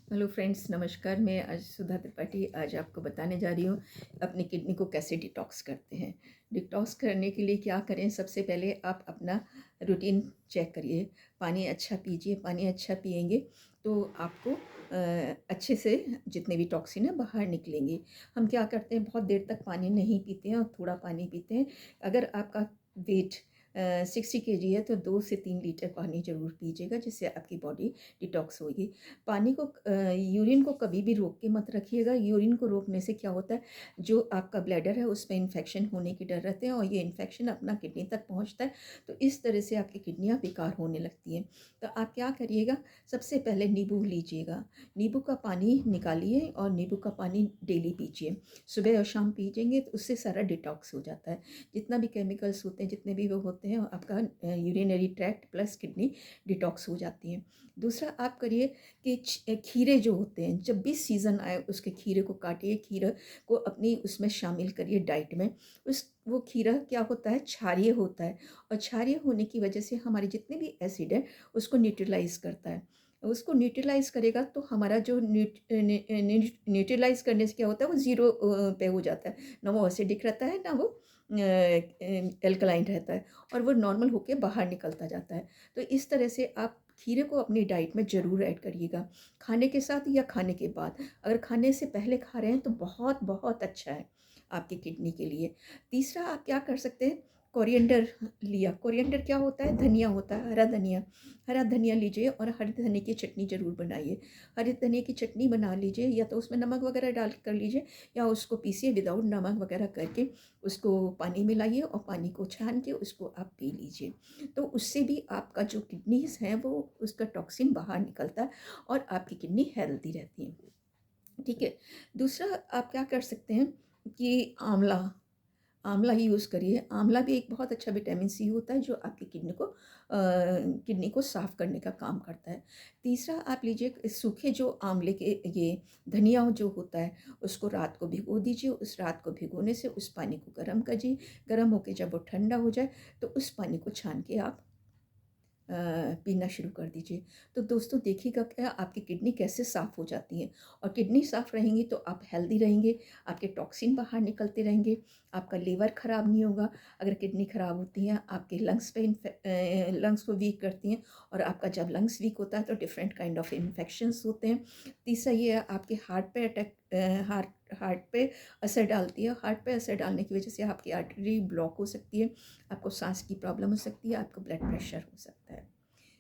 Hello friends, नमस्कार। मैं आज सुधा त्रिपाठी आज आपको बताने जा रही हूँ अपनी किडनी को कैसे डिटॉक्स करते हैं। डिटॉक्स करने के लिए क्या करें, सबसे पहले आप अपना रूटीन चेक करिए। पानी अच्छा पीजिए। पानी अच्छा पिएंगे तो आपको अच्छे से जितने भी टॉक्सिन है बाहर निकलेंगे। हम क्या करते हैं, बहुत देर तक पानी नहीं पीते हैं और थोड़ा पानी पीते हैं। अगर आपका वेट 60 kg है तो 2 से 3 लीटर पानी ज़रूर पीजिएगा, जिससे आपकी बॉडी डिटॉक्स होगी। पानी को यूरिन को कभी भी रोक के मत रखिएगा। यूरिन को रोकने से क्या होता है, जो आपका ब्लैडर है उसमें इन्फेक्शन होने की डर रहते हैं और ये इन्फेक्शन अपना किडनी तक पहुंचता है, तो इस तरह से आपकी किडनियां बेकार होने लगती हैं। तो आप क्या करिएगा, सबसे पहले नींबू लीजिएगा। नींबू का पानी निकालिए और नींबू का पानी डेली पीजिए। सुबह और शाम पीजिएंगे तो उससे सारा डिटॉक्स हो जाता है। जितना भी केमिकल्स होते हैं, जितने भी वो होते हैं, आपका urinary tract plus kidney detox हो जाती है। दूसरा आप करिए कि खीरे जो होते हैं, जब भी सीज़न आए उसके खीरे को काटिए, खीरा को अपनी उसमें शामिल करिए डाइट में। उस वो खीरा क्या होता है, क्षारीय होता है और क्षारीय होने की वजह से हमारे जितने भी एसिड है उसको न्यूट्रलाइज करता है। उसको न्यूट्रलाइज करेगा तो हमारा जो न्यूट्रलाइज करने से क्या होता है, वो ज़ीरो पे हो जाता है। ना वो एसिडिक रहता है, ना वो एल्कलाइन रहता है और वो नॉर्मल होके बाहर निकलता जाता है। तो इस तरह से आप खीरे को अपनी डाइट में ज़रूर ऐड करिएगा, खाने के साथ या खाने के बाद। अगर खाने से पहले खा रहे हैं तो बहुत बहुत अच्छा है आपकी किडनी के लिए। तीसरा आप क्या कर सकते हैं, कोरिएंडर लिया। कोरिएंडर क्या होता है, धनिया होता है, हरा धनिया। हरा धनिया लीजिए और हरे धनिया की चटनी ज़रूर बनाइए। हरे धनिया की चटनी बना लीजिए, या तो उसमें नमक वगैरह डाल कर लीजिए या उसको पीसिए विदाउट नमक वगैरह करके। उसको पानी मिलाइए और पानी को छान के उसको आप पी लीजिए। तो उससे भी आपका जो किडनीज हैं वो उसका टॉक्सिन बाहर निकलता है और आपकी किडनी हेल्दी रहती है। ठीक है। दूसरा आप क्या कर सकते हैं कि आंवला, आंवला ही यूज़ करिए। आंवला भी एक बहुत अच्छा विटामिन सी होता है जो आपकी किडनी को साफ़ करने का काम करता है। तीसरा आप लीजिए सूखे जो आंवले के ये धनिया जो होता है, उसको रात को भिगो दीजिए। उस रात को भिगोने से उस पानी को गर्म करिए। गर्म होके जब वो ठंडा हो जाए तो उस पानी को छान के आप पीना शुरू कर दीजिए। तो दोस्तों देखिएगा क्या आपकी किडनी कैसे साफ़ हो जाती है। और किडनी साफ़ रहेंगी तो आप हेल्दी रहेंगे, आपके टॉक्सिन बाहर निकलते रहेंगे, आपका लीवर ख़राब नहीं होगा। अगर किडनी ख़राब होती है आपके लंग्स को वीक करती हैं, और आपका जब लंग्स वीक होता है तो डिफरेंट काइंड ऑफ इन्फेक्शंस होते हैं। तीसरा ये है, आपके हार्ट पे असर डालती है। हार्ट पे असर डालने की वजह से आपकी आर्टरी ब्लॉक हो सकती है, आपको सांस की प्रॉब्लम हो सकती है, आपको ब्लड प्रेशर हो सकता है।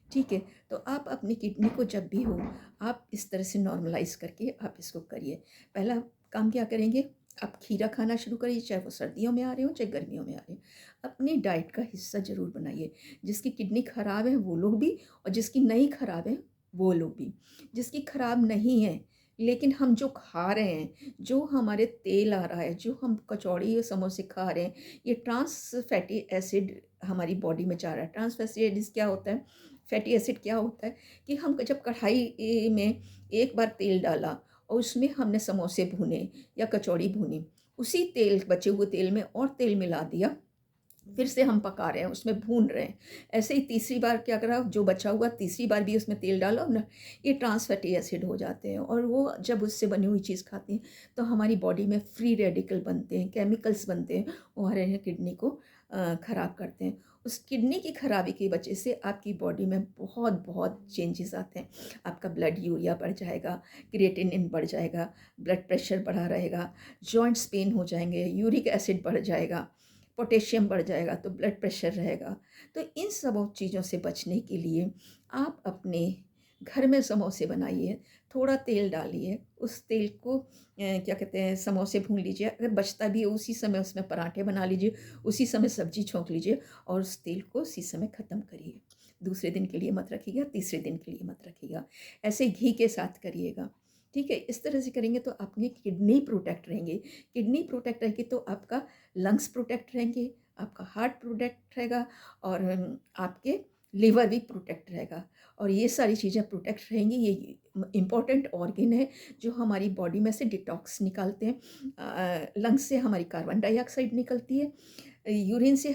ठीक है। तो आप अपनी किडनी को जब भी हो, आप इस तरह से नॉर्मलाइज करके आप इसको करिए। पहला काम क्या करेंगे, आप खीरा खाना शुरू करिए, चाहे वो सर्दियों में आ रहे हो चाहे गर्मियों में आ रहे हो। अपनी डाइट का हिस्सा ज़रूर बनाइए। जिसकी किडनी ख़राब है वो लोग भी, और जिसकी नहीं ख़राब है वो लोग भी। जिसकी ख़राब नहीं है लेकिन हम जो खा रहे हैं, जो हमारे तेल आ रहा है, जो हम कचौड़ी या समोसे खा रहे हैं, ये ट्रांस फैटी एसिड हमारी बॉडी में जा रहा है। ट्रांस फैटी एसिड क्या होता है, फैटी एसिड क्या होता है कि हम जब कढ़ाई में एक बार तेल डाला और उसमें हमने समोसे भूने या कचौड़ी भूनी, उसी तेल, बचे हुए तेल में और तेल मिला दिया, फिर से हम पका रहे हैं, उसमें भून रहे हैं। ऐसे ही तीसरी बार क्या करा, जो बचा हुआ तीसरी बार भी उसमें तेल डाला ना, ये ट्रांस फैटी एसिड हो जाते हैं। और वो जब उससे बनी हुई चीज़ खाते हैं तो हमारी बॉडी में फ्री रेडिकल बनते हैं, केमिकल्स बनते हैं, वो हमारे किडनी को ख़राब करते हैं। उस किडनी की खराबी की वजह से आपकी बॉडी में बहुत बहुत चेंजेस आते हैं। आपका ब्लड यूरिया बढ़ जाएगा, क्रिएटिनिन बढ़ जाएगा, ब्लड प्रेशर बढ़ा रहेगा, जॉइंट्स पेन हो जाएंगे, यूरिक एसिड बढ़ जाएगा, पोटेशियम बढ़ जाएगा तो ब्लड प्रेशर रहेगा। तो इन सब चीज़ों से बचने के लिए आप अपने घर में समोसे बनाइए। थोड़ा तेल डालिए, उस तेल को क्या कहते हैं, समोसे भून लीजिए। अगर बचता भी है उसी समय उसमें पराठे बना लीजिए, उसी समय सब्जी छोंक लीजिए और उस तेल को उसी समय ख़त्म करिए। दूसरे दिन के लिए मत रखिएगा, तीसरे दिन के लिए मत रखिएगा। ऐसे घी के साथ करिएगा। ठीक है। इस तरह से करेंगे तो अपनी किडनी प्रोटेक्ट रहेंगे। किडनी प्रोटेक्ट रहेगी तो आपका लंग्स प्रोटेक्ट रहेंगे, आपका हार्ट प्रोटेक्ट रहेगा और आपके लिवर भी प्रोटेक्ट रहेगा। और ये सारी चीज़ें प्रोटेक्ट रहेंगी। ये इम्पॉर्टेंट ऑर्गन है जो हमारी बॉडी में से डिटॉक्स निकालते हैं। लंग्स से हमारी कार्बन डाइऑक्साइड निकलती है, यूरिन से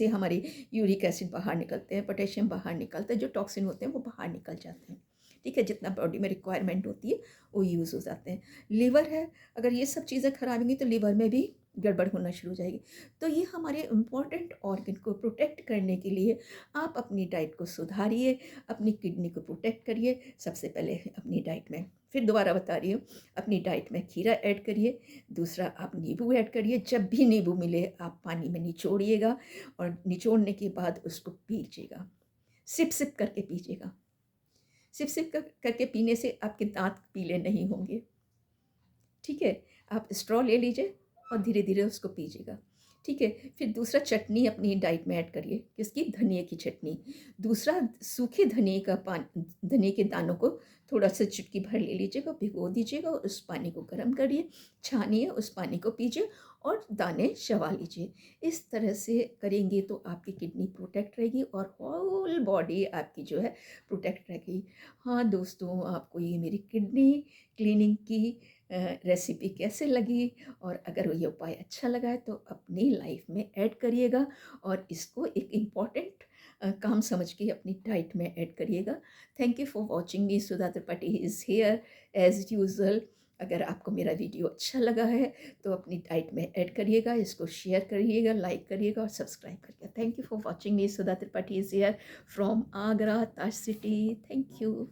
हमारी यूरिक एसिड बाहर निकलते हैं, पोटेशियम बाहर निकलते हैं, जो टॉक्सिन होते हैं वो बाहर निकल जाते हैं। ठीक है, जितना बॉडी में रिक्वायरमेंट होती है वो यूज़ हो जाते हैं। लीवर है, अगर ये सब चीज़ें खराब होंगी तो लीवर में भी गड़बड़ होना शुरू हो जाएगी। तो ये हमारे इम्पॉर्टेंट ऑर्गन को प्रोटेक्ट करने के लिए आप अपनी डाइट को सुधारिए, अपनी किडनी को प्रोटेक्ट करिए। सबसे पहले अपनी डाइट में, फिर दोबारा बता रही हूँ, अपनी डाइट में खीरा ऐड करिए। दूसरा, आप नींबू ऐड करिए। जब भी नींबू मिले आप पानी में निचोड़िएगा और निचोड़ने के बाद उसको पीजिएगा, सिप सिप करके पीजिएगा। सिप सिप करके पीने से आपके दांत पीले नहीं होंगे, ठीक है। आप स्ट्रॉ ले लीजिए और धीरे धीरे उसको पीजिएगा, ठीक है। फिर दूसरा, चटनी अपनी डाइट में ऐड करिए, किसकी? धनिए की चटनी। दूसरा, सूखे धनिए का धनिए के दानों को थोड़ा सा चुटकी भर ले लीजिएगा, भिगो दीजिएगा, उस पानी को गर्म करिए, छानिए, उस पानी को पीजिए और दाने चबा लीजिए। इस तरह से करेंगे तो आपकी किडनी प्रोटेक्ट रहेगी और होल बॉडी आपकी जो है प्रोटेक्ट रहेगी। हाँ दोस्तों, आपको ये मेरी किडनी क्लीनिंग की रेसिपी कैसे लगी, और अगर ये उपाय अच्छा लगा है तो अपनी लाइफ में ऐड करिएगा और इसको एक इम्पॉर्टेंट काम समझ के अपनी डाइट में ऐड करिएगा। Thank you for watching me. Sudha Tripathi is here as usual. अगर आपको मेरा वीडियो अच्छा लगा है तो अपनी डाइट में ऐड करिएगा, इसको शेयर करिएगा, लाइक करिएगा और सब्सक्राइब करिएगा। Thank you for watching me. Sudha Tripathi is hair from Agra, Taj city. Thank you.